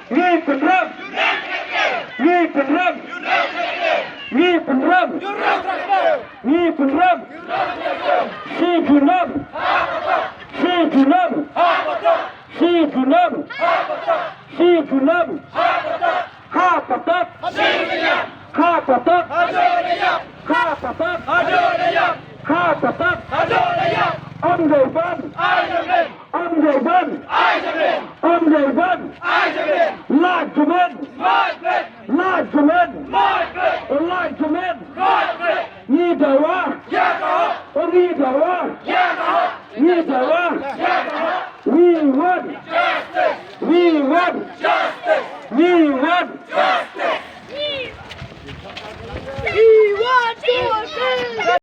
wie betrap, wie betrap, wie betrap, wie betrap, si junam, si junam, si junam, si junam, ha patat, ha patat, ha patat, ha patat, ông người văn, ông người văn, ông người văn, la chumen, la chumen, la chumen, ni dawa, ni dawa, ni dawa, we won, we won, we won.